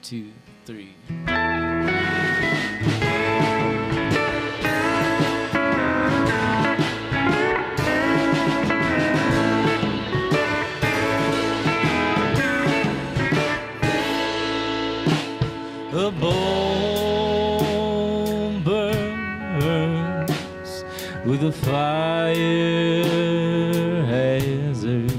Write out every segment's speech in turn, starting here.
2, 3. A bone burns with a fire hazard.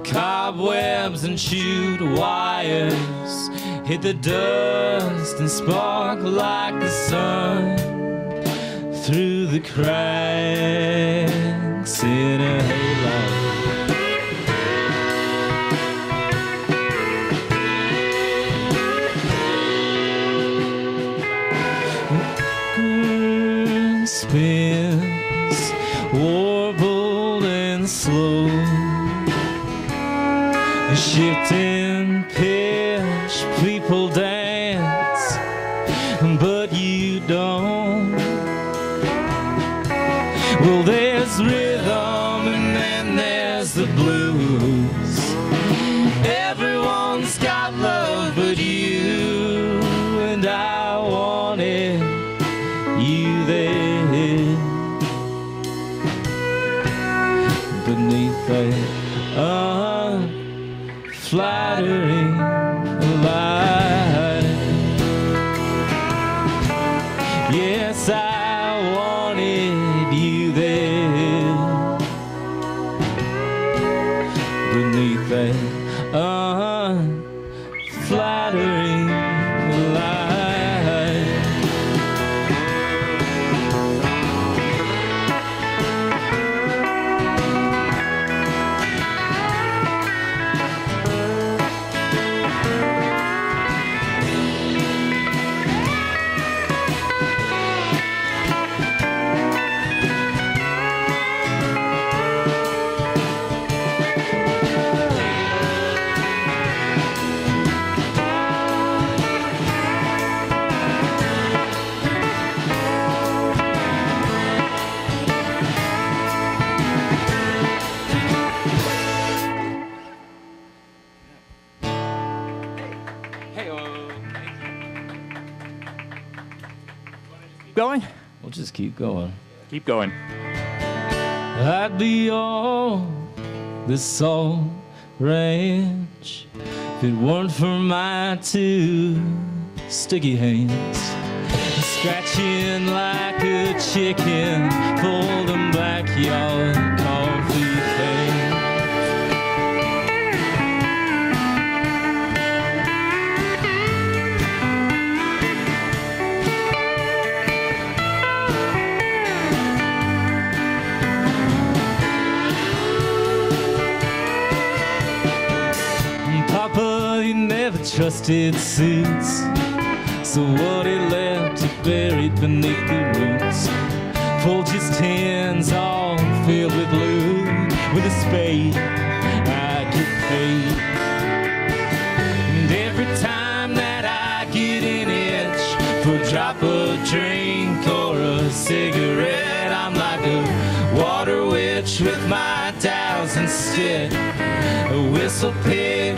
Cobwebs and chewed wires hit the dust and spark like the sun through the cracks in a hayloft. Spins warbled and slow, shifting pitch, people dance, but you don't. Well, there's rhythm and then there's the blues. Everyone's got love but you, and I wanted you there. Beneath that unflattering light, yes, I wanted you there. Beneath that unflattering light. Going? We'll just keep going. Keep going. I'd be on this salt ranch if it weren't for my 2 sticky hands, scratching like a chicken for them backyard coffee fans. Papa, he never trusted suits, so what he left he buried beneath the roots. Folgers tins all filled with blue. With a spade I get paid, and every time that I get an itch for a drop of drink or a cigarette, I'm like a water witch with my 1,000 stick, a whistle pig,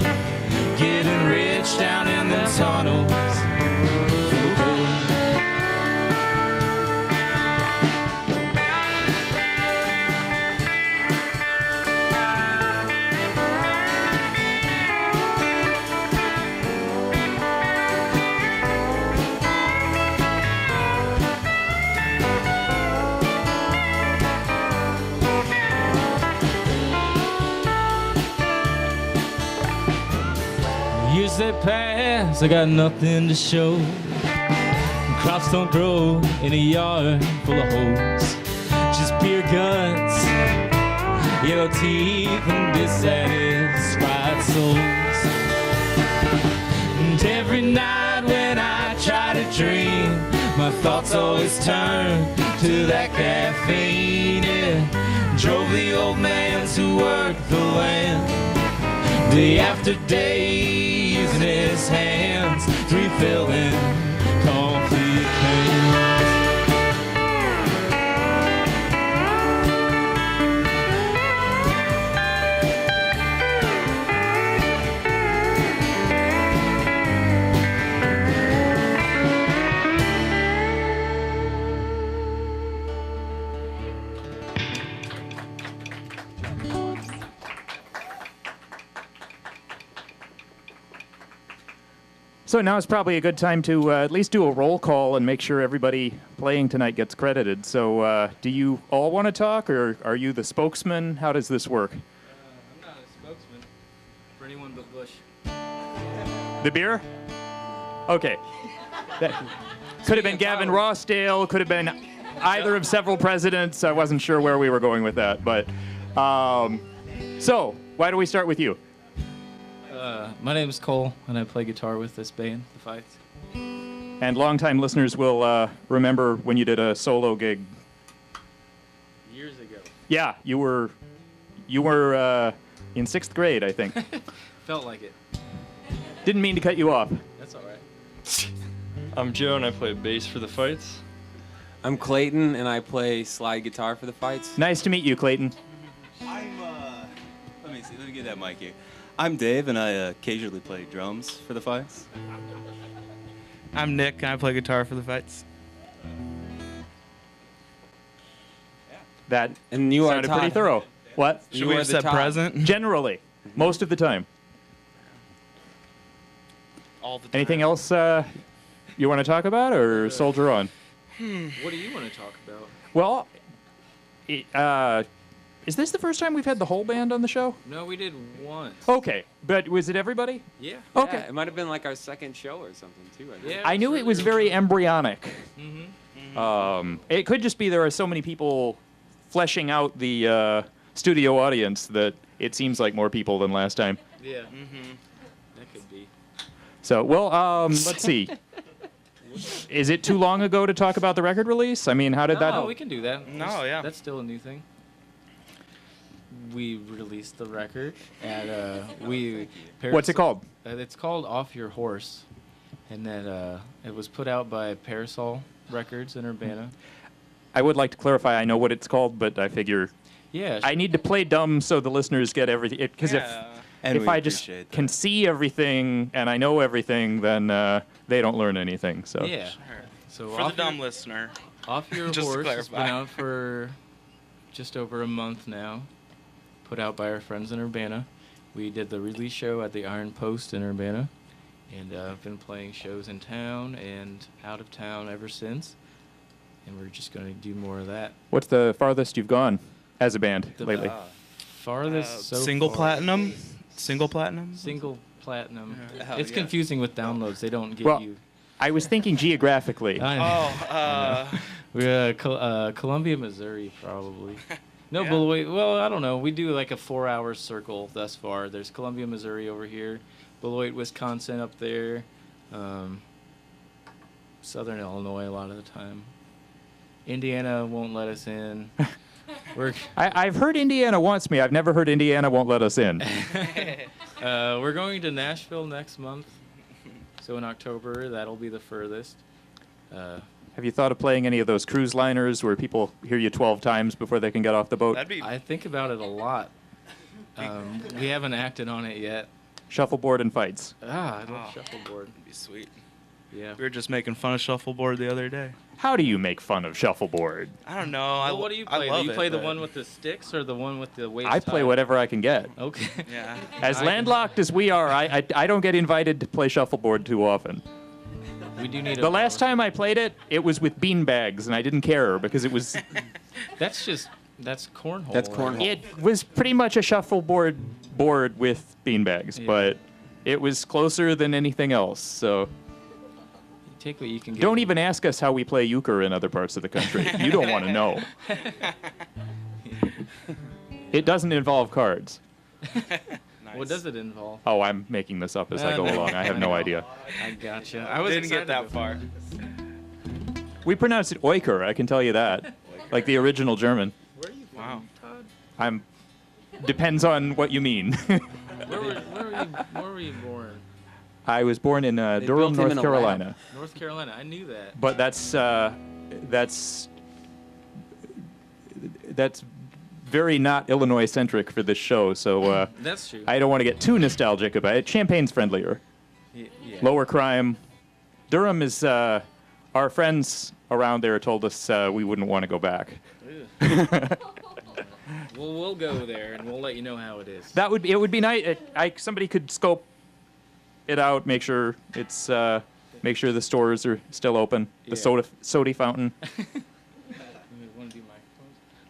getting rich down in the tunnels. Years that pass, I got nothing to show. Crops don't grow in a yard full of holes. Just beer guts, yellow teeth, and dissatisfied souls. And every night when I try to dream, my thoughts always turn to that caffeine. It drove the old man to work the land, day after day, using his hands, refilling coffee cans. So now is probably a good time to at least do a roll call and make sure everybody playing tonight gets credited. So do you all want to talk, or are you the spokesman? How does this work? I'm not a spokesman for anyone but Bush. The beer? Okay. That could have been Gavin Rossdale, could have been either of several presidents. I wasn't sure where we were going with that. But so, why don't we start with you? My name is Cole, and I play guitar with this band, The Fights. And longtime listeners will remember when you did a solo gig. Years ago. Yeah, you were in 6th grade, I think. Felt like it. Didn't mean to cut you off. That's all right. I'm Joe, and I play bass for The Fights. I'm Clayton, and I play slide guitar for The Fights. Nice to meet you, Clayton. Let me get that mic here. I'm Dave, and I occasionally play drums for the Fights. I'm Nick, and I play guitar for the Fights. That And you are sounded Todd. pretty thorough. What? Should You we are have the said top. present? Generally, most of the time. All the time. Anything else you want to talk about, or soldier on? What do you want to talk about? Well, is this the first time we've had the whole band on the show? No, we did once. Okay, but was it everybody? Yeah. Okay. Yeah, it might have been like our second show or something, too. I think. Yeah. I knew it was very embryonic. Mm-hmm. It could just be there are so many people fleshing out the studio audience that it seems like more people than last time. Yeah. Mm-hmm. That could be. So, well, let's see. Is it too long ago to talk about the record release? I mean, how did that? No, we can do that. No, yeah. That's still a new thing. We released the record at What's it called? It's called Off Your Horse, and that it was put out by Parasol Records in Urbana. I would like to clarify. I know what it's called, but I figure Yeah. I need to play dumb so the listeners get everything. Because And if we I just appreciate that. can see everything and I know everything, then they don't learn anything. So Yeah. Sure. So For the Off Your- dumb listener. Off Your Just to Horse has been clarify. out for just over a month now. Put out by our friends in Urbana. We did the release show at the Iron Post in Urbana, and I've been playing shows in town and out of town ever since. And we're just going to do more of that. what's the farthest you've gone as a band The lately? Farthest so Single far- platinum? Single platinum? Single platinum. Hell It's yeah. confusing with downloads. They don't get Well, you. I was thinking geographically. I know. Oh, We're Columbia, Missouri, probably. No, Yeah. Beloit. Well, I don't know. We do like a 4-hour circle thus far. There's Columbia, Missouri over here, Beloit, Wisconsin up there, Southern Illinois a lot of the time. Indiana won't let us in. I've heard Indiana wants me. I've never heard Indiana won't let us in. We're going to Nashville next month. So in October, that'll be the furthest. Have you thought of playing any of those cruise liners where people hear you 12 times before they can get off the boat? that'd be... I think about it a lot. We haven't acted on it yet. Shuffleboard and fights. I love Oh. shuffleboard. that'd be sweet. Yeah. We were just making fun of shuffleboard the other day. How do you make fun of shuffleboard? I don't know. Well, what do you play? I love Do you play it, the but- one with the sticks or the one with the waist I play high? whatever I can get. Okay. Yeah. As I- landlocked as we are, I don't get invited to play shuffleboard too often. We do need The last time I played it, it was with beanbags, and I didn't care because it was That's cornhole. That's right? cornhole. it was pretty much a shuffleboard board with beanbags, Yeah. but it was closer than anything else. So You take what you can get. don't even ask us how we play euchre in other parts of the country. You don't want to know. It doesn't involve cards. Nice. What does it involve? Oh, I'm making this up as I go no. along. I have no idea. I gotcha. I was Didn't get excited that before. far. We pronounce it Euchre, I can tell you that. Like the original German. Where are you from, Wow. Todd? Depends on what you mean. Where were you born? I was born in built Durham, him North in a Carolina. North Carolina. I knew that. But that's very not Illinois centric for this show. So That's true. I don't want to get too nostalgic about it. Champagne's friendlier, yeah. lower crime. Durham is our friends around there told us we wouldn't want to go back. Well, we'll go there and we'll let you know how it is. It would be nice. Somebody could scope it out, make sure the stores are still open. The soda fountain.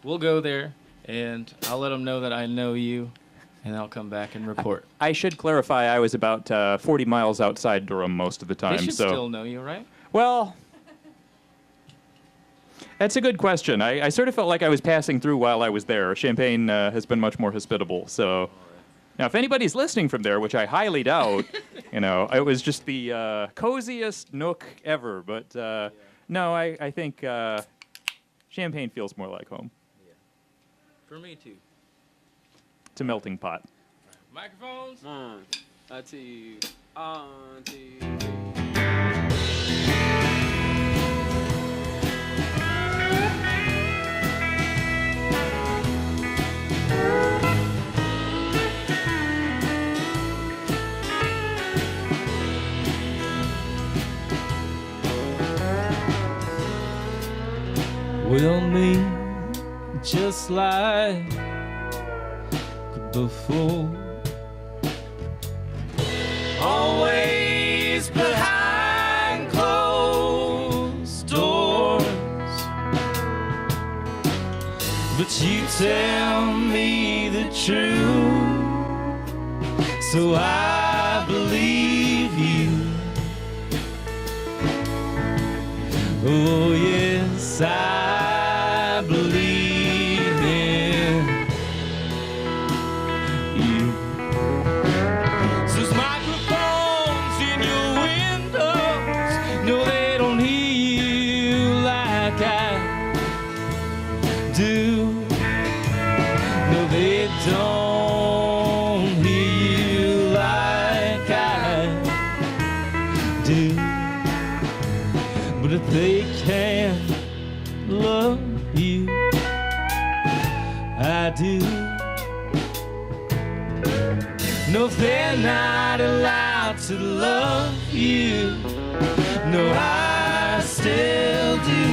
We'll go there, and I'll let them know that I know you, and I'll come back and report. I should clarify, I was about 40 miles outside Durham most of the time. They should so still know you, right? well, that's a good question. I sort of felt like I was passing through while I was there. Champaign has been much more hospitable. So now, if anybody's listening from there, which I highly doubt, it was just the coziest nook ever. But no, I think Champaign feels more like home. For me, too. It's a melting pot. Microphones? 1, 2, 1, 2, 3. We'll meet just like before. Always behind closed doors. But you tell me the truth, so I believe you. Oh yes, I believe in you. Those microphones in your windows, no, they don't hear you like I do. No, they don't hear you like I do. But if they can love you, I do. No, if they're not allowed to love you, no, I still do.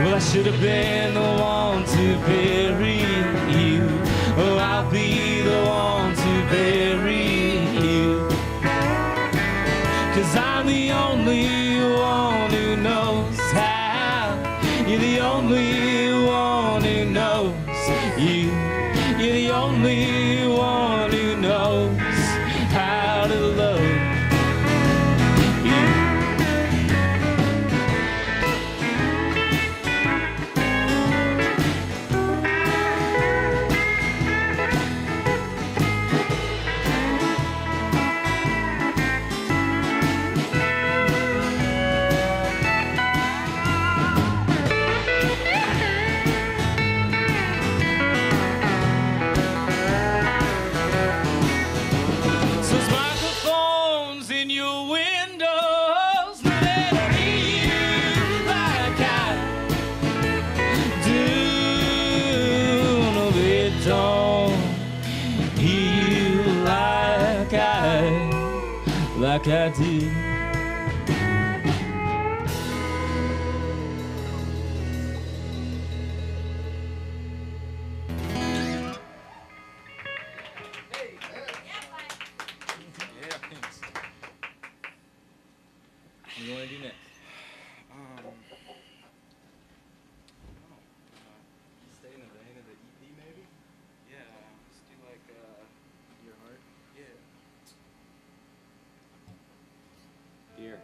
Well, I should have been the one to bury you. Oh, I'll be the one to bury you. 'Cause I'm the only one who knows how. You're the only one who knows you. You're the only one who knows how to love you. Those microphones in your windows, no, they don't hear you like I do. No, they don't hear you like I do. What do you want to do next? Stay in the vein of the EP, maybe? Yeah, let's do like Your Heart. Yeah. Here.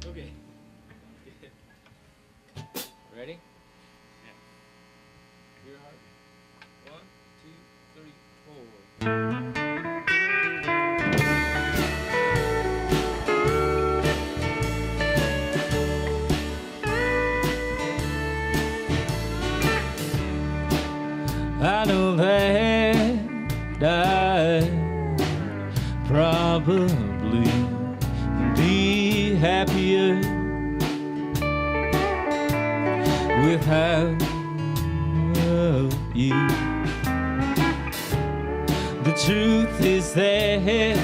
Okay. Ready? Yeah. Your Heart. 1, 2, 3, 4. I know that I'd probably be happier without you. The truth is that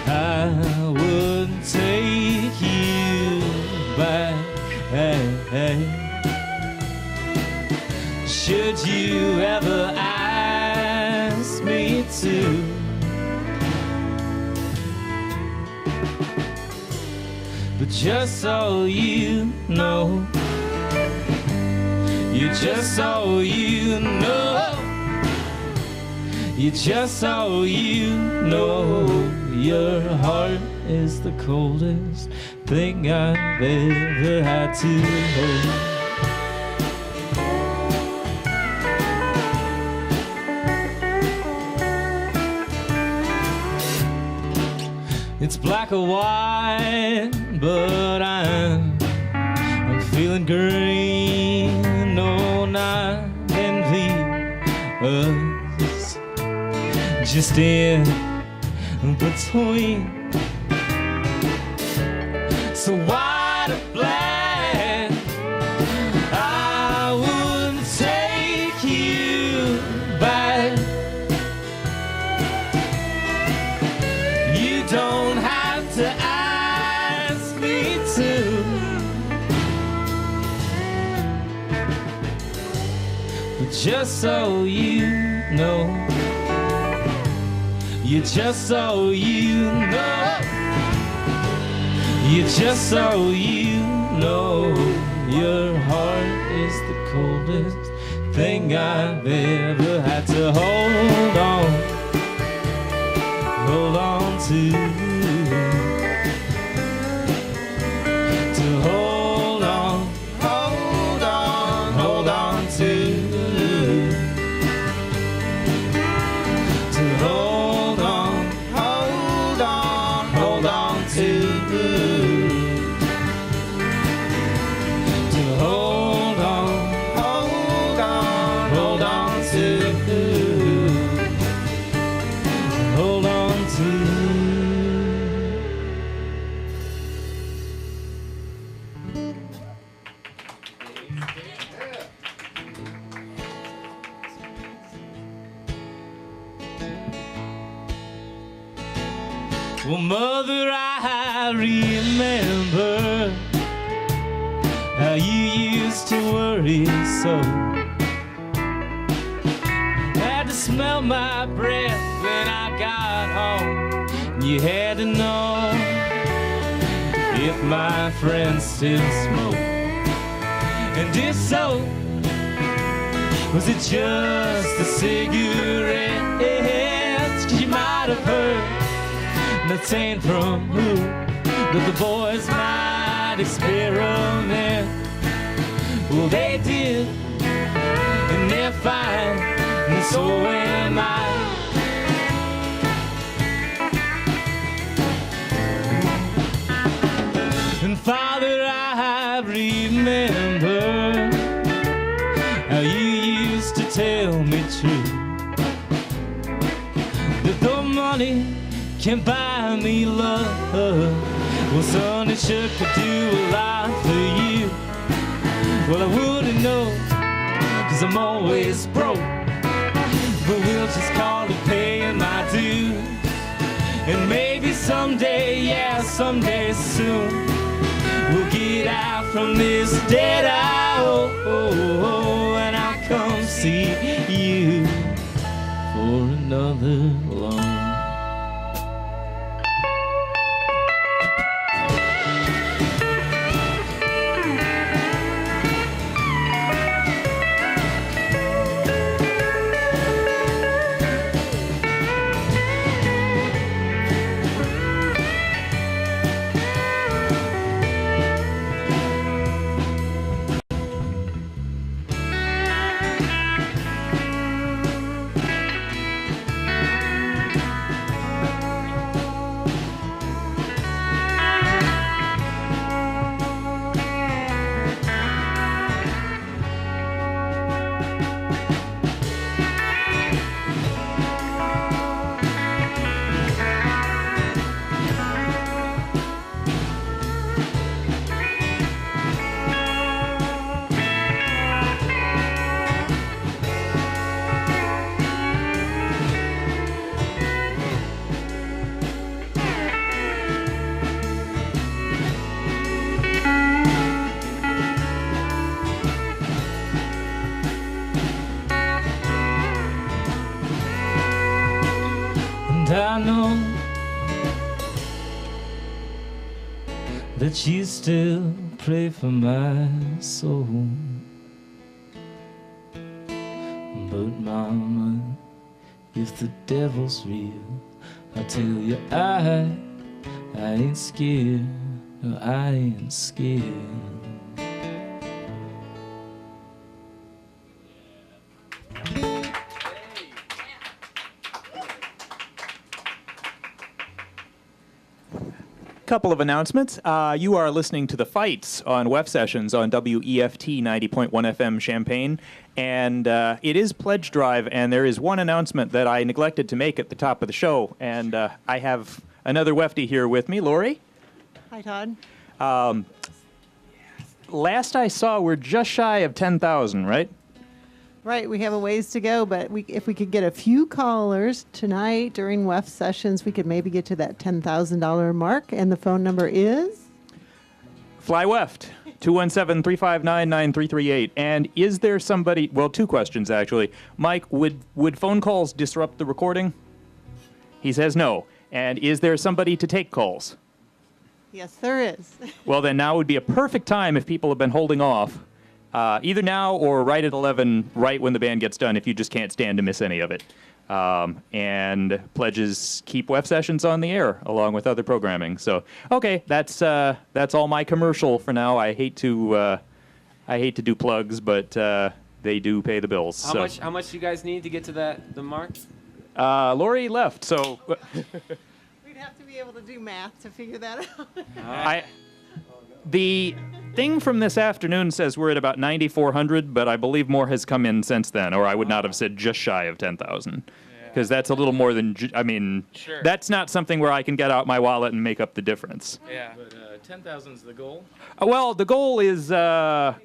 I would take you back should you ever ask me to. But just so you know, just so you know, just so you know, your heart is the coldest thing I've ever had to hold. It's black or white, but I'm feeling green. No, not envious, just in between. So white or black, I wouldn't take you back. You don't have to ask me to. But just so you know, just so you know, just so you know, your heart is the coldest thing I've ever had to hold on to hold on to hold on to hold on to. Well, Mother, I remember how you used to worry so. Had to smell my breath when I got home. You had to know if my friends still smoke. And if so, was it just a cigarette? 'Cause you might have heard, not saying from who, that the boys might experiment. Well, they did, and they're fine, and so am I. And Father, I remember how you used to tell me true, that the money can't buy me love. Well, son, it sure could do a lot for you. Well, I wouldn't know, 'cause I'm always broke, but we'll just call it paying my dues. And maybe someday, yeah, someday soon, we'll get out from this dead hour, and I'll come see you for another loan. I know that you still pray for my soul. But mama, if the devil's real, I tell you I ain't scared. No, I ain't scared. Couple of announcements. You are listening to The Fights on WEFT Sessions on WEFT 90.1 FM Champaign. And it is Pledge Drive, and there is one announcement that I neglected to make at the top of the show. And I have another WEFty here with me, Lori. Hi, Todd. Last I saw, we're just shy of 10,000, right? Right, we have a ways to go, but if we could get a few callers tonight during WEFT sessions, we could maybe get to that $10,000 mark. And the phone number is? Fly WEFT, 217-359-9338. And is there somebody, well, two questions actually. Mike, would phone calls disrupt the recording? He says no. And is there somebody to take calls? Yes, there is. Well, then now would be a perfect time if people have been holding off. Either now or right at 11, right when the band gets done, if you just can't stand to miss any of it. And pledges keep WEF sessions on the air along with other programming. So, okay, that's all my commercial for now. I hate to do plugs, but they do pay the bills. How much do you guys need to get to the mark? Lori left, so We'd have to be able to do math to figure that out. The thing from this afternoon says we're at about 9,400, but I believe more has come in since then, or I would not have said just shy of 10,000. Because that's a little more than, Sure. That's not something where I can get out my wallet and make up the difference. Yeah. But 10,000 is the goal. Well, the goal is, I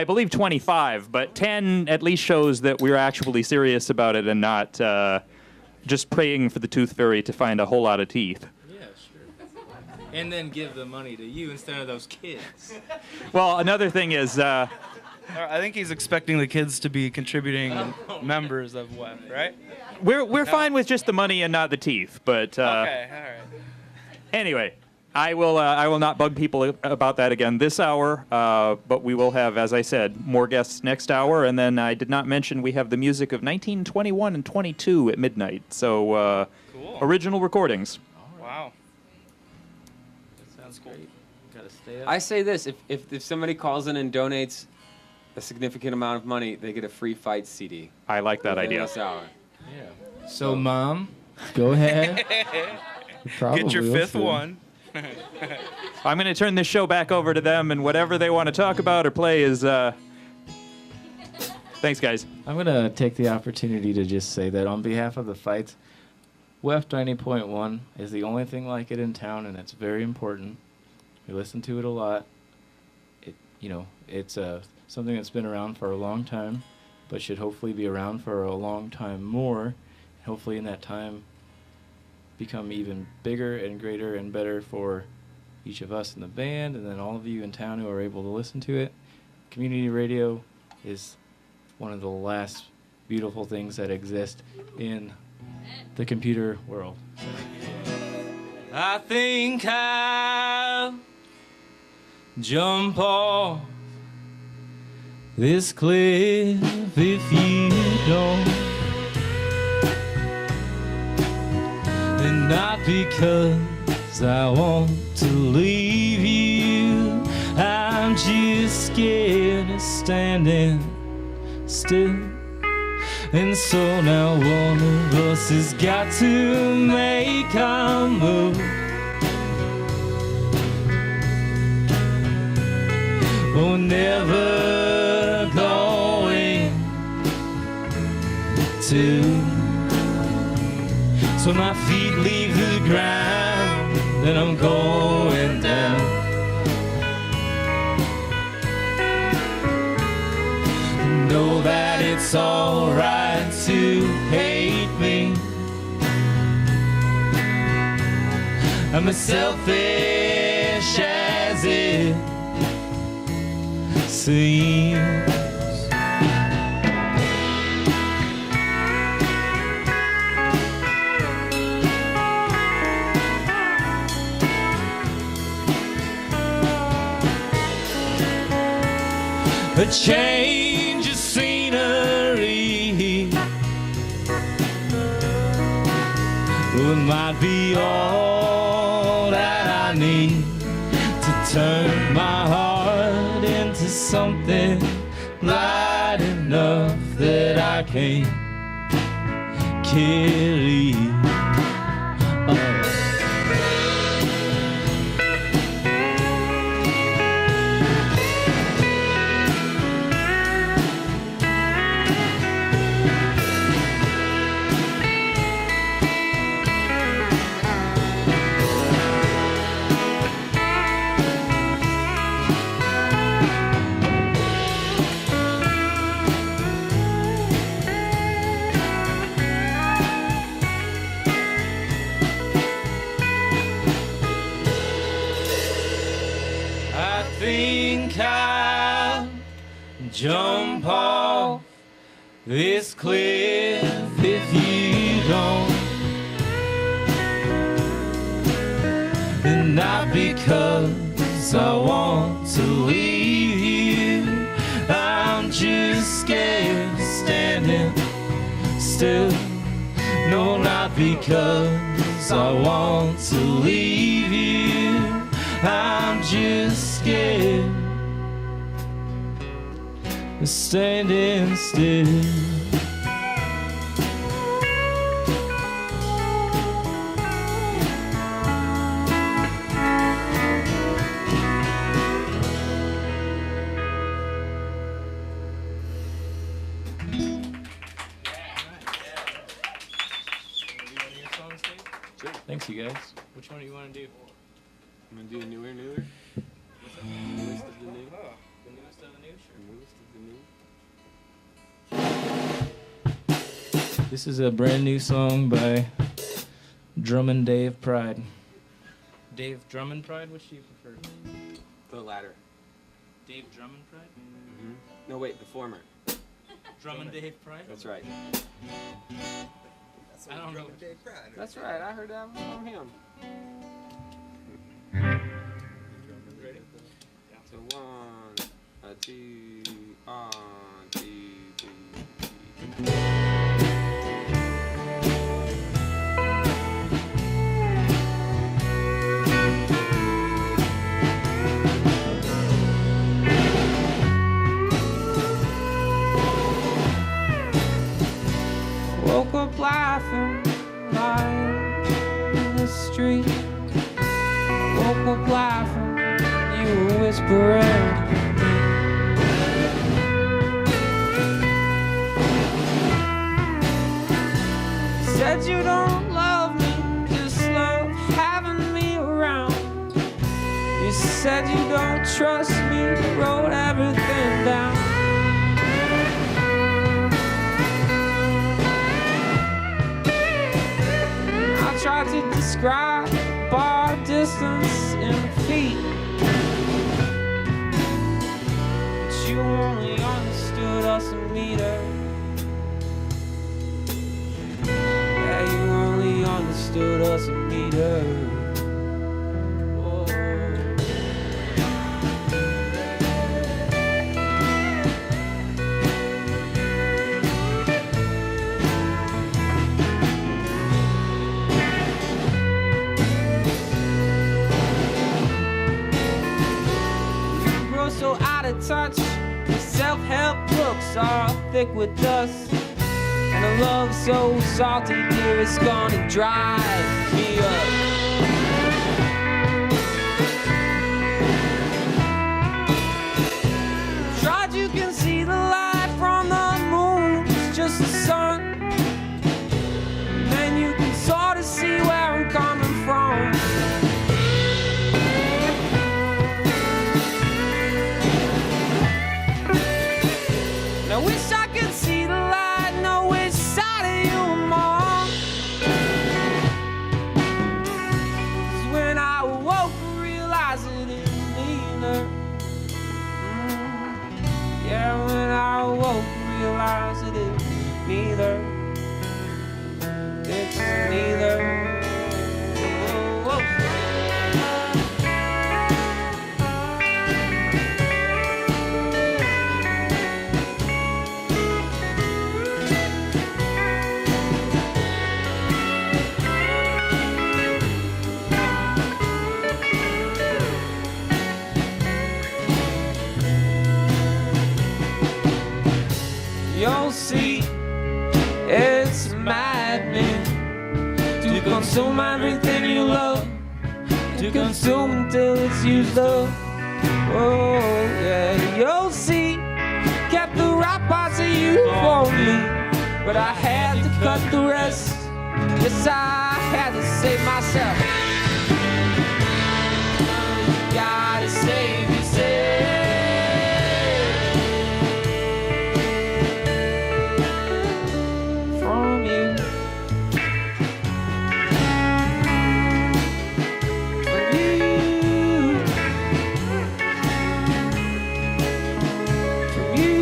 believe, 25, but 10 at least shows that we're actually serious about it and not just praying for the tooth fairy to find a whole lot of teeth. Yeah, sure. And then give the money to you instead of those kids. Well, another thing is, I think he's expecting the kids to be contributing members of WEF, right? we're fine with just the money and not the teeth, but Okay, all right. anyway, I will not bug people about that again this hour, but we will have, as I said, more guests next hour, and then I did not mention we have the music of 1921 and 22 at midnight, so Cool. original recordings. Wow. That sounds great. Gotta stay up. I say this: if somebody calls in and donates a significant amount of money, they get a free Fight CD. I like that within idea. this hour. Yeah. So, Mom, go ahead. Get your Probably fifth will. one. I'm going to turn this show back over to them, and whatever they want to talk about or play is... Thanks, guys. I'm going to take the opportunity to just say that on behalf of the Fights, WEFT 90.1 is the only thing like it in town, and it's very important. We listen to it a lot. It's something that's been around for a long time, but should hopefully be around for a long time more. Hopefully in that time become even bigger and greater and better for each of us in the band and then all of you in town who are able to listen to it. Community radio is one of the last beautiful things that exist in the computer world. I think I'll jump off this cliff if you don't, and not because I want to leave you, I'm just scared of standing still. And so now one of us has got to make a move. Oh, never going to. So my feet leave the ground and I'm going down. Know that it's alright to hate me. I'm as selfish as it seems. a change of scenery might be all that I need to turn my heart into something light enough that I can carry on. I think I'll jump off this cliff if you don't. And not because I want to leave you, I'm just scared standing still. No, not because I want to leave you, I'm just scared of standing still. Thanks, you guys. Which one do you want to do? I'm gonna do a newer. Newest of the new. The newest of the new? Newest of the new. This is a brand new song by Drummond Dave Pride. Dave Drummond Pride? Which do you prefer? The latter. Dave Drummond Pride? No, wait, the former. Drummond Dave Pride? That's right. I don't know. That's right. I heard that from him. So 1, 2, 1, 2, 3. Woke up laughing, lying in the street. Woke up laughing, you were whispering. Said you don't love me, just love having me around. You said you don't trust me, wrote everything down. Tried to describe our distance in feet, but you only understood us a meter. Yeah, you only understood us a meter. Oh. So out of touch, the self-help books are thick with dust, and a love so salty, dear, it's gonna drive me up. Tried, you can see the light from the moon, it's just the sun, and then you can sort of see where I'm coming from. I wish I could see the light, know which side of you I'm on. 'Cause when I woke, I realized it isn't neither. Yeah, when I woke, I realized it isn't neither. It's neither. Whoa. you'll see it's maddening to consume everything you love, to consume until it's used up. Oh yeah, you'll see, kept the right parts of you for me, but I had to cut the rest. Yes, I had to save myself. You gotta save yourself from you. From you. From you.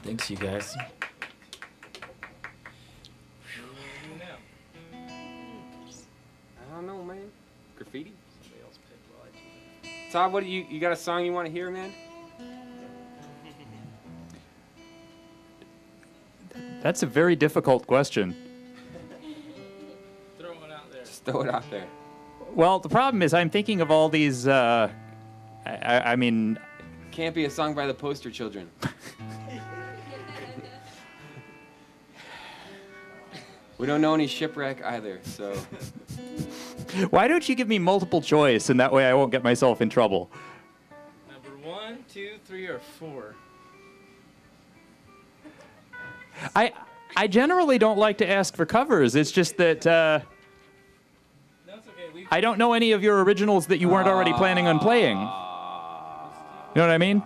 Thanks, you guys. I don't know, man. Graffiti? Todd, what do you got a song you want to hear, man? That's a very difficult question. Throw one out there. Just throw it out there. Well, the problem is I'm thinking of all these, I mean, Can't be a song by the Poster Children. We don't know any Shipwreck either, so. why don't you give me multiple choice, and that way I won't get myself in trouble? Number 1, 2, 3, or 4. I generally don't like to ask for covers. It's just that No, it's okay. I don't know any of your originals that you weren't already planning on playing. You know what I mean?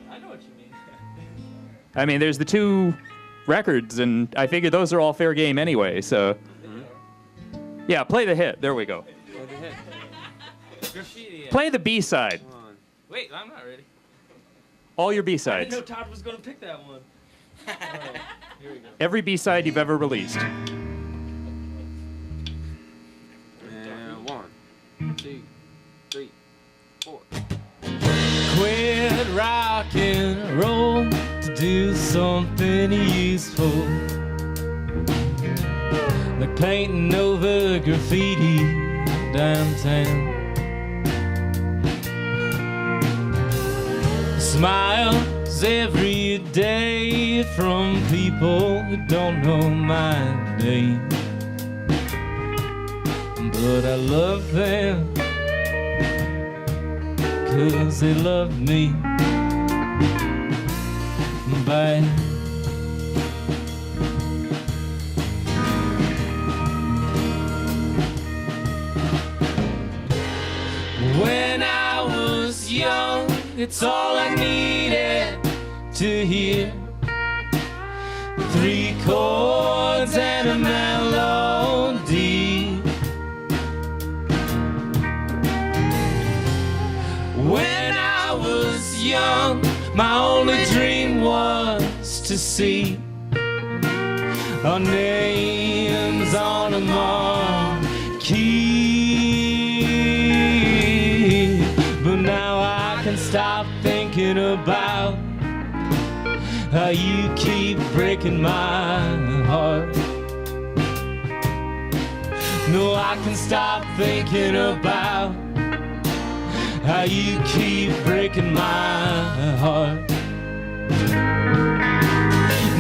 I know what you mean. I mean, there's the 2 records, and I figure those are all fair game anyway, so. Yeah, play the hit. There we go. Graffiti. Play the B-side. Wait, I'm not ready. All your I didn't B-sides. know Todd was going to pick that one. All right, here we go. Every B-side you've ever released. And 1, 2, 3, 4. Quit rock and roll to do something useful, like painting over graffiti downtown. Smiles every day from people who don't know my name, but I love them 'cause they love me back. When I was young, it's all I needed to hear. 3 chords and a melody. When I was young, my only dream was to see our names on a marquee. But now I can stop thinking about how you keep breaking my heart. No, I can stop thinking about how you keep breaking my heart.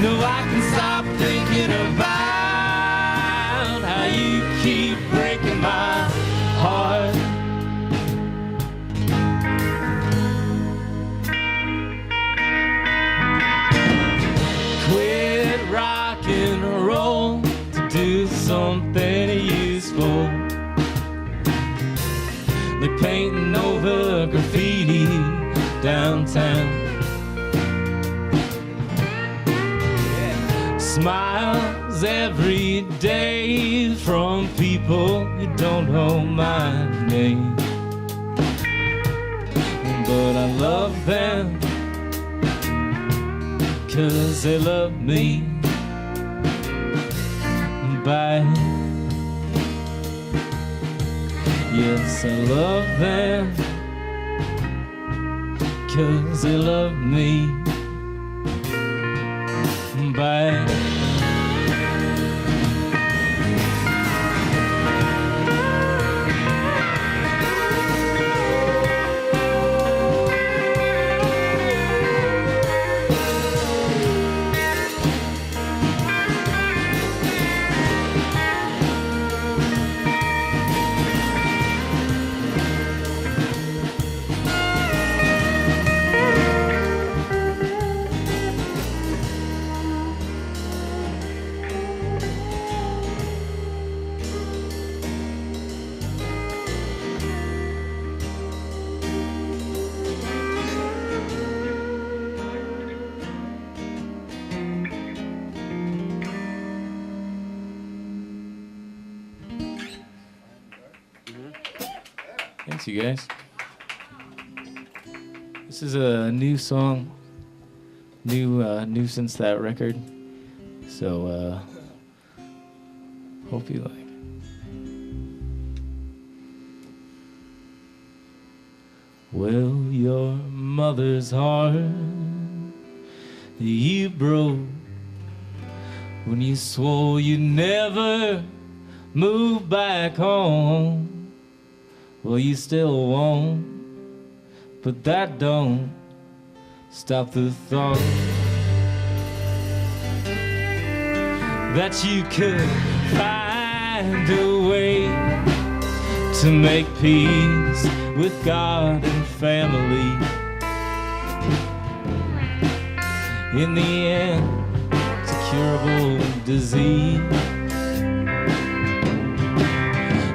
No, I can stop thinking about how you keep breaking my heart. Quit rock and roll to do something useful, like painting over graffiti downtown. Smiles every day from people who don't know my name, but I love them 'cause they love me back. Yes, I love them 'cause they love me back. Thanks, you guys. This is a new song, new since that record. So hope you like. Well, your mother's heart you broke when you swore you never move back home. Well, you still won't, but that don't stop the thought that you could find a way to make peace with God and family. In the end, it's a curable disease.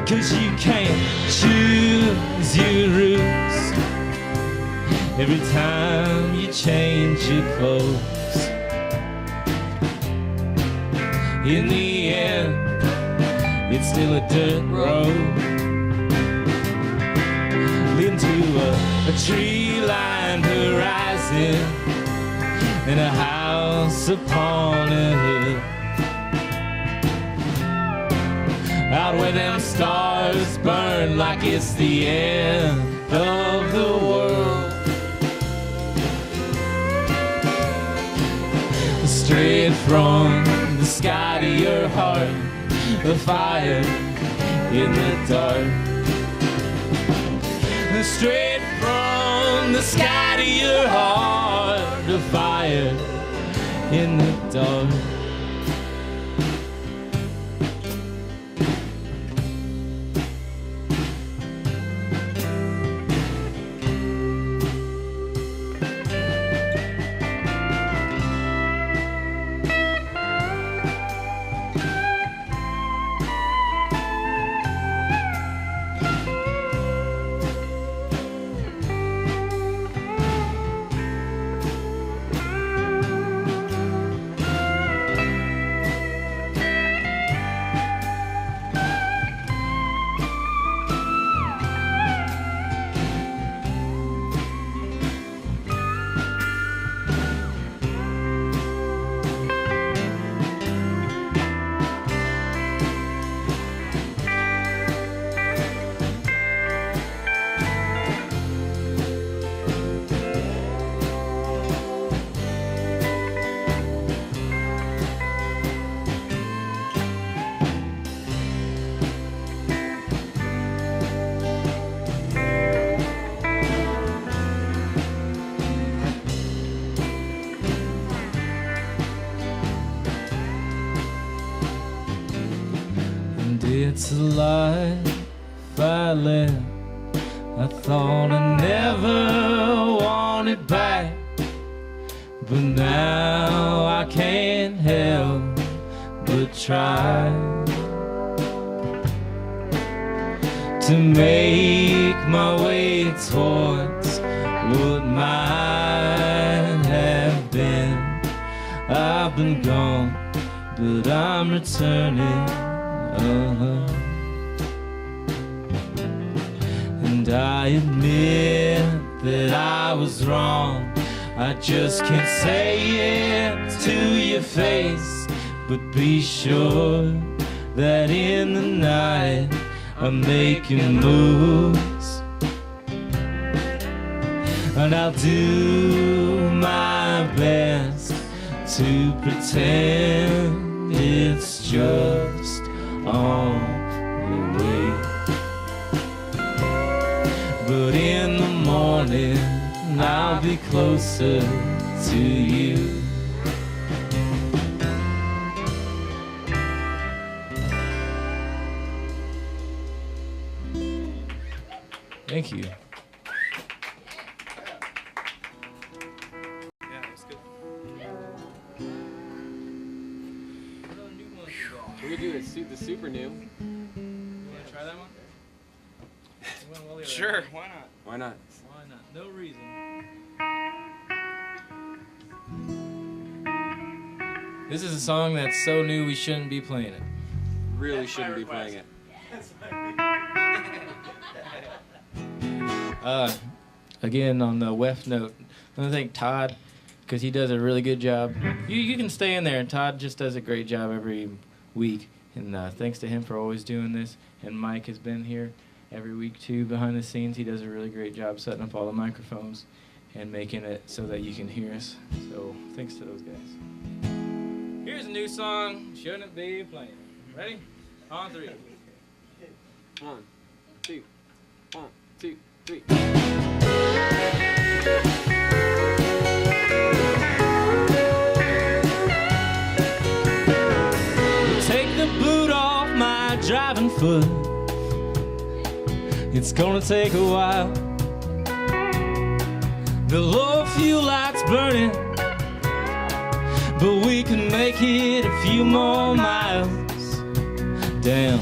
'Cause you can't choose your roots every time you change your clothes. In the end, it's still a dirt road leading to a tree-lined horizon and a house upon a hill. Out where them stars burn like it's the end of the world. Straight from the sky to your heart, the fire in the dark. Straight from the sky to your heart, the fire in the dark. It's a life I led. I thought I never wanted back, but now I can't help but try to make my way towards what might have been. I've been gone, but I'm returning. And I admit that I was wrong. I just can't say it to your face, but be sure that in the night I'm making moves. And I'll do my best to pretend it's just on the way. But in the morning I'll be closer to you. Thank you. Yeah, that's good. We're gonna do the super new. You want to try that one? Sure, why not? Why not? Why not? No reason. This is a song that's so new we shouldn't be playing it. Really shouldn't be playing it. Again, on the WEFT note, I want to thank Todd because he does a really good job. You can stay in there, and Todd just does a great job every week. And thanks to him for always doing this. And Mike has been here every week too behind the scenes. He does a really great job setting up all the microphones and making it so that you can hear us. So thanks to those guys. Here's a new song, Shouldn't Be Playing. Ready? On three. 1, 2, 1, 2, 3. Take the boot off my driving foot. It's gonna take a while. The low fuel lights burning, but we can make it a few more miles down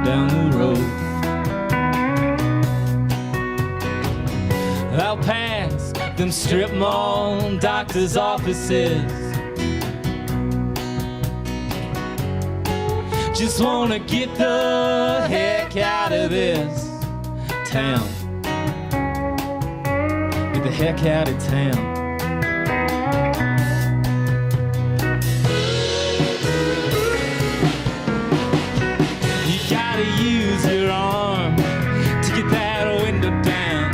the road. I'll pass them strip mall doctors' offices. Just wanna get the heck out of this town. Get the heck out of town. You gotta use your arm to get that window down.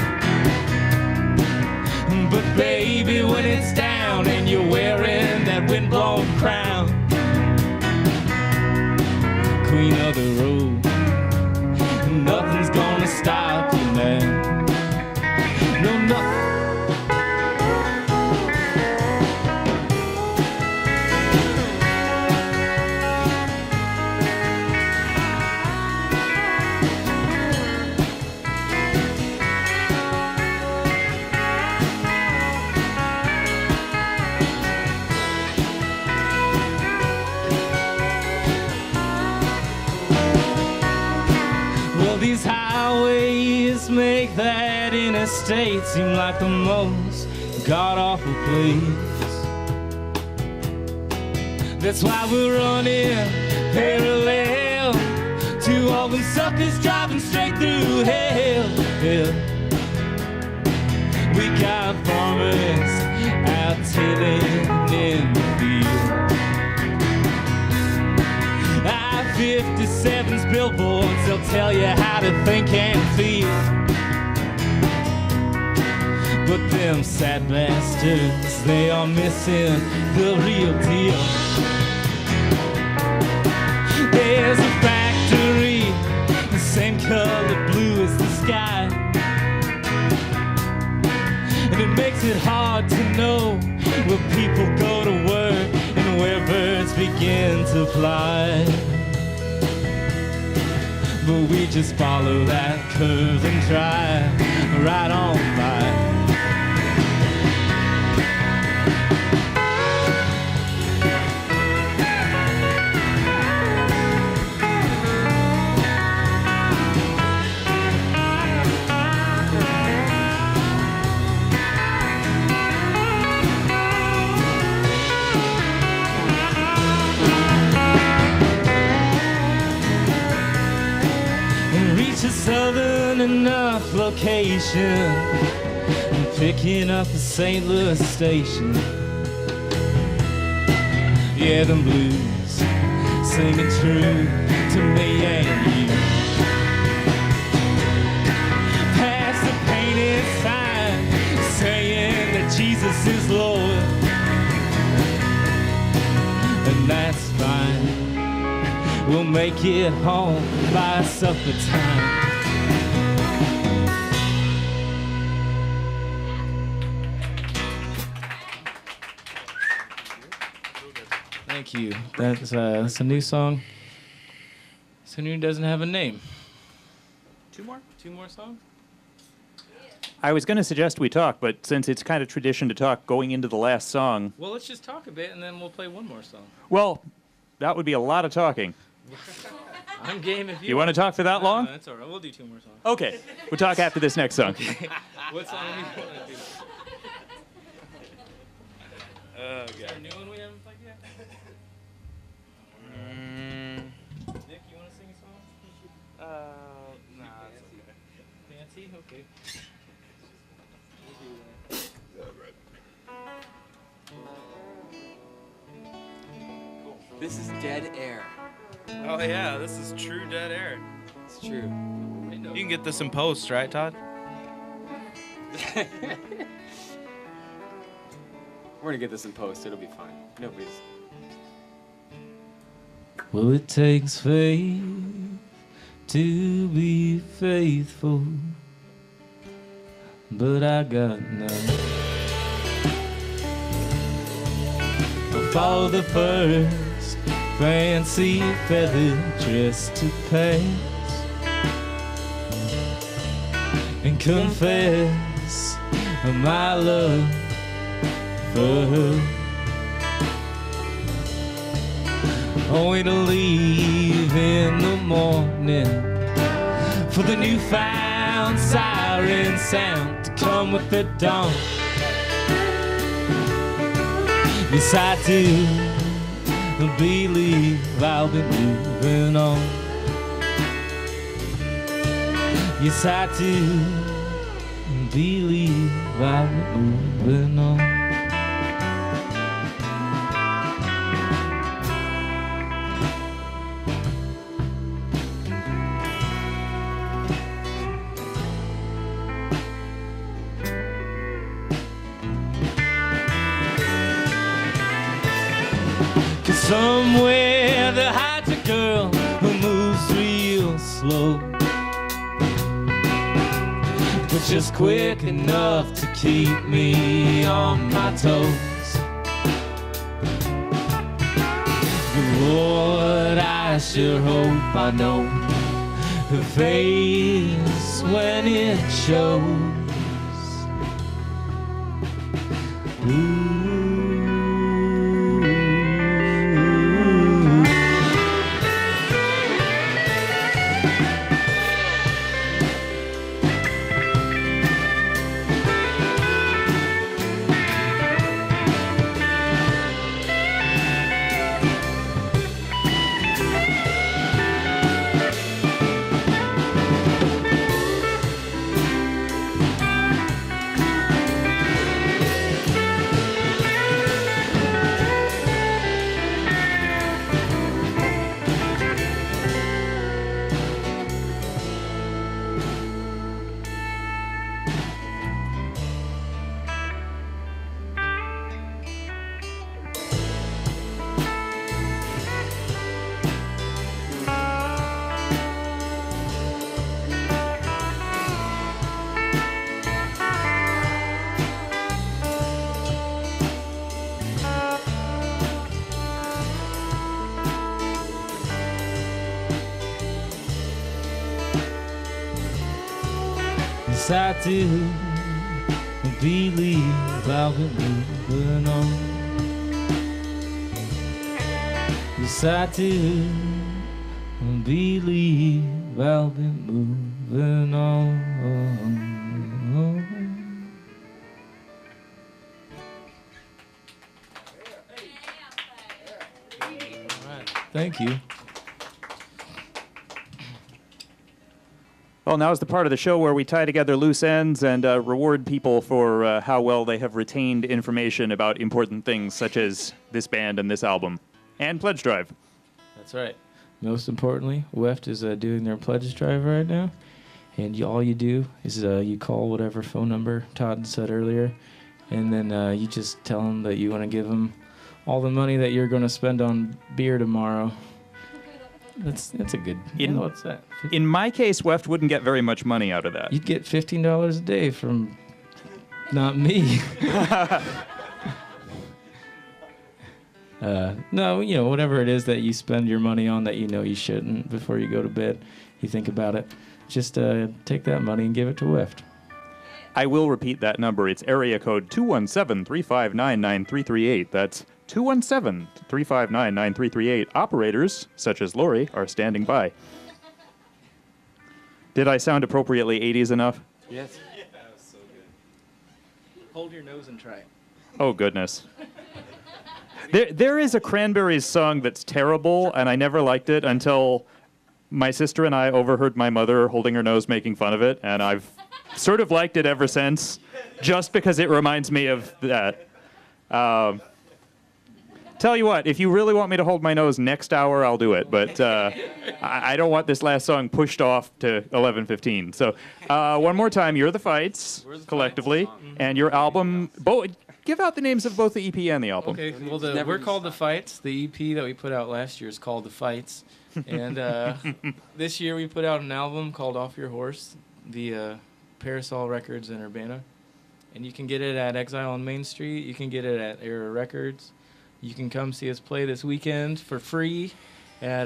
But baby, when it's down and you're wearing that windblown crown, queen of the road, nothing's gonna stop you now. No, nothing. These highways make that interstate seem like the most god-awful place. That's why we're running parallel to all them suckers driving straight through hell. We got farmers out tilling in the field. I-57's billboards, they'll tell you how to think and feel. But them sad bastards, they are missing the real deal. There's a factory, the same color blue as the sky, and it makes it hard to know where people go to work and where birds begin to fly. But we just follow that curve and drive right on by. A southern enough location and picking up the St. Louis station. Yeah, them blues, singing true to me and you. Past the painted sign saying that Jesus is Lord, and that's fine. We'll make it home by supper time. Thank you. That's a new song. This one doesn't have a name. Two more songs? I was going to suggest we talk, but since it's kind of tradition to talk going into the last song, Well, let's just talk a bit and then we'll play one more song. well, that would be a lot of talking. I'm game if You want to talk for that long? No, that's all right. We'll do two more songs. Okay, we'll talk after this next song. What song do you want to do? Oh, Is there a new one we haven't played yet? Nick, you want to sing a song? Nah, it's okay. Fancy? Okay. This is dead air. Oh yeah, this is true dead air. It's true. You can get this in post, right, Todd? We're gonna get this in post. It'll be fine. Nobody's. Well, it takes faith to be faithful, but I got none. I'll follow the first fancy feather dress to pass and confess my love for her, only to leave in the morning for the newfound siren sound to come with the dawn. Yes, I do believe I'll be moving on. Yes, I do believe I'll be moving on. Somewhere there hides a girl who moves real slow, but just quick enough to keep me on my toes. But Lord, I sure hope I know her face when it shows. Ooh. Yes, I do believe I'll be moving on. Yes, I do believe I'll be moving on. Thank you. Well, now is the part of the show where we tie together loose ends and reward people for how well they have retained information about important things such as this band and this album. And pledge drive. That's right. Most importantly, WEFT is doing their pledge drive right now. And all you do is you call whatever phone number Todd said earlier, and then you just tell them that you want to give them all the money that you're going to spend on beer tomorrow. That's a good. What's that? In my case, WEFT wouldn't get very much money out of that. You'd get $15 a day from not me. No, whatever it is that you spend your money on that you shouldn't before you go to bed, you think about it. Just take that money and give it to WEFT. I will repeat that number. It's area code 217-359-9338. That's 217-359-9338. Operators, such as Lori, are standing by. Did I sound appropriately 80s enough? Yes. That was so good. Hold your nose and try it. Oh, goodness. There is a Cranberries song that's terrible, and I never liked it until my sister and I overheard my mother holding her nose making fun of it, and I've sort of liked it ever since, just because it reminds me of that. Tell you what, if you really want me to hold my nose next hour, I'll do it, but I don't want this last song pushed off to 11:15. So one more time, You're the Fights, collectively, and your album... Give out the names of both the EP and the album. Okay, well, we're called The Fights. The EP that we put out last year is called The Fights. And this year we put out an album called Off Your Horse, the Parasol Records in Urbana. And you can get it at Exile on Main Street. You can get it at Era Records. You can come see us play this weekend for free at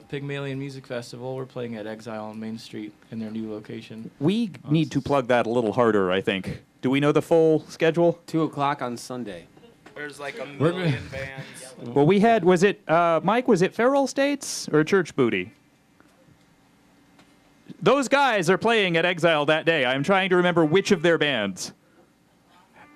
Pygmalion Music Festival. We're playing at Exile on Main Street in their new location. We need to plug that a little harder, I think. Do we know the full schedule? 2 o'clock on Sunday. There's like a million bands. Well, we had, was it Feral States or Church Booty? Those guys are playing at Exile that day. I'm trying to remember which of their bands.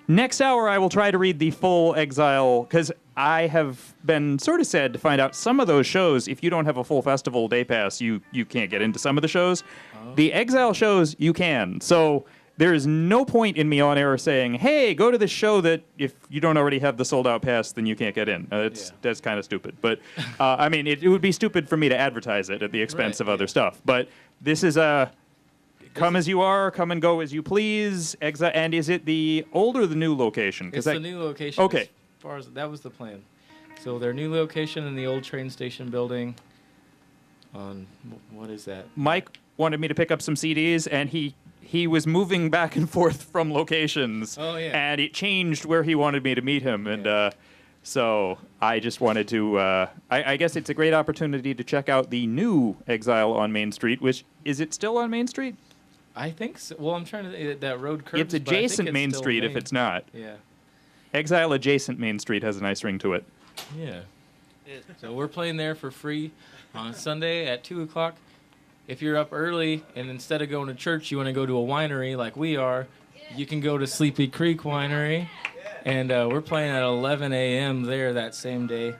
Next hour, I will try to read the full Exile, because I have been sort of sad to find out some of those shows, if you don't have a full festival day pass, you can't get into some of the shows. Oh. The Exile shows, you can. So there is no point in me on air saying, hey, go to this show that if you don't already have the sold-out pass, then you can't get in. That's kind of stupid. But, I mean, it would be stupid for me to advertise it at the expense of other stuff. But this is a... Come as you are, come and go as you please. And is it the old or the new location? It's the new location. Okay. As far as that was the plan. So their new location in the old train station building on, what is that? Mike wanted me to pick up some CDs, and he was moving back and forth from locations. Oh, yeah. And it changed where he wanted me to meet him. And so I just wanted to, I guess it's a great opportunity to check out the new Exile on Main Street, which, is it still on Main Street? I think so. Well, I'm trying to... That road curves, It's adjacent Main Street if it's not. Yeah. Exile adjacent Main Street has a nice ring to it. Yeah. So we're playing there for free on Sunday at 2 o'clock. If you're up early and instead of going to church, you want to go to a winery like we are, you can go to Sleepy Creek Winery. And we're playing at 11 a.m. there that same day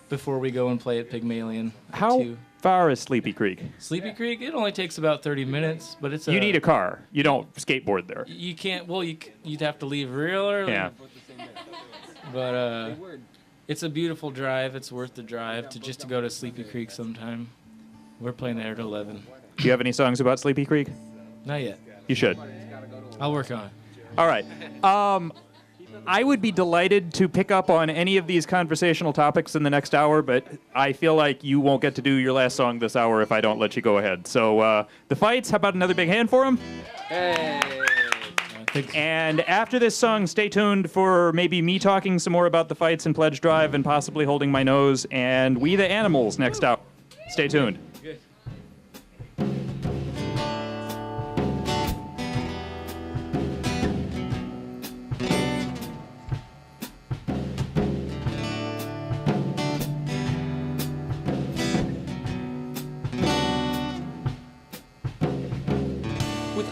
before we go and play at Pygmalion. How far is Sleepy Creek? Sleepy Creek, it only takes about 30 minutes, but it's You need a car. You don't skateboard there. You can't, well, you'd have to leave real early. Yeah. But it's a beautiful drive. It's worth the drive to go to Sleepy Creek sometime. We're playing there at 11. Do you have any songs about Sleepy Creek? Not yet. You should. I'll work on it. All right. I would be delighted to pick up on any of these conversational topics in the next hour, but I feel like you won't get to do your last song this hour if I don't let you go ahead. So The Fights, how about another big hand for them? Hey! And after this song, stay tuned for maybe me talking some more about The Fights and Pledge Drive and possibly holding my nose, and We the Animals next out. Stay tuned. Good.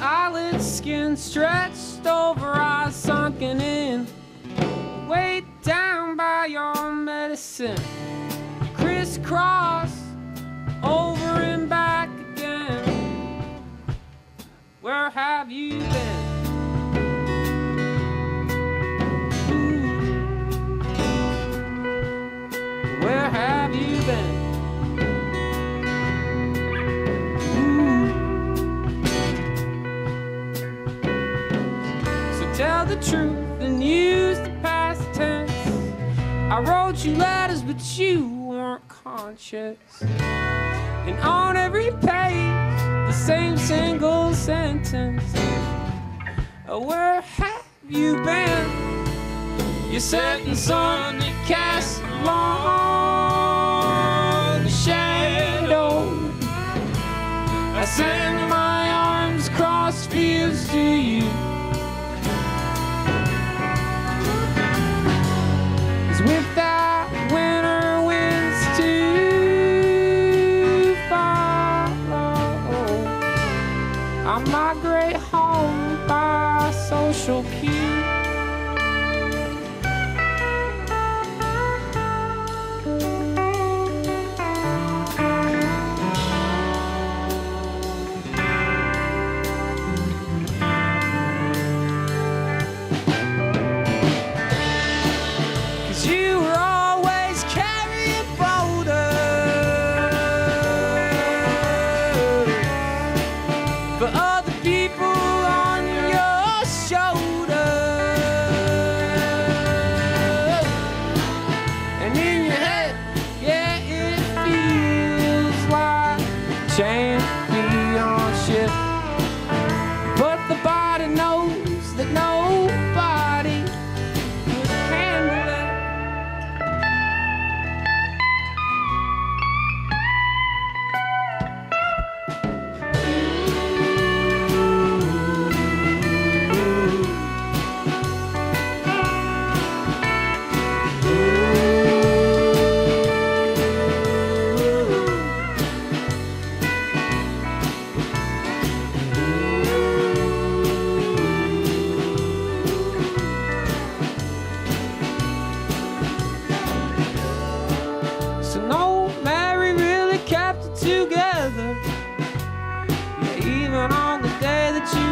Eyelids, skin stretched over, eyes sunken in, weighed down by your medicine, crisscross over and back again. Where have you been? Ooh. Where have truth and used the past tense. I wrote you letters, but you weren't conscious. And on every page, the same single sentence. Where have you been? You're setting sun, you cast long shadow. I send my arms across fields to you. 'Cause without winter winds to follow, I migrate home by social cue. Championship, but the body knows that nobody could handle it. So no, Mary really kept it together. Yeah, even on the day that you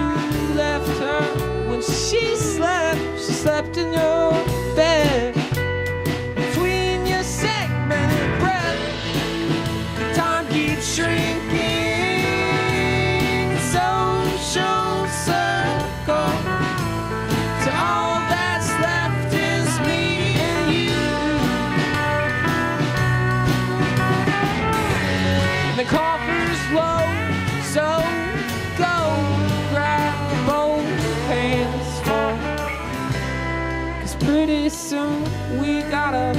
left her, when she slept in your bed. Between your segmented breath, time keeps shrinking. Social circle, to all that's left is me and you. The coffer's low, so go grab both hands full. 'Cause pretty soon we gotta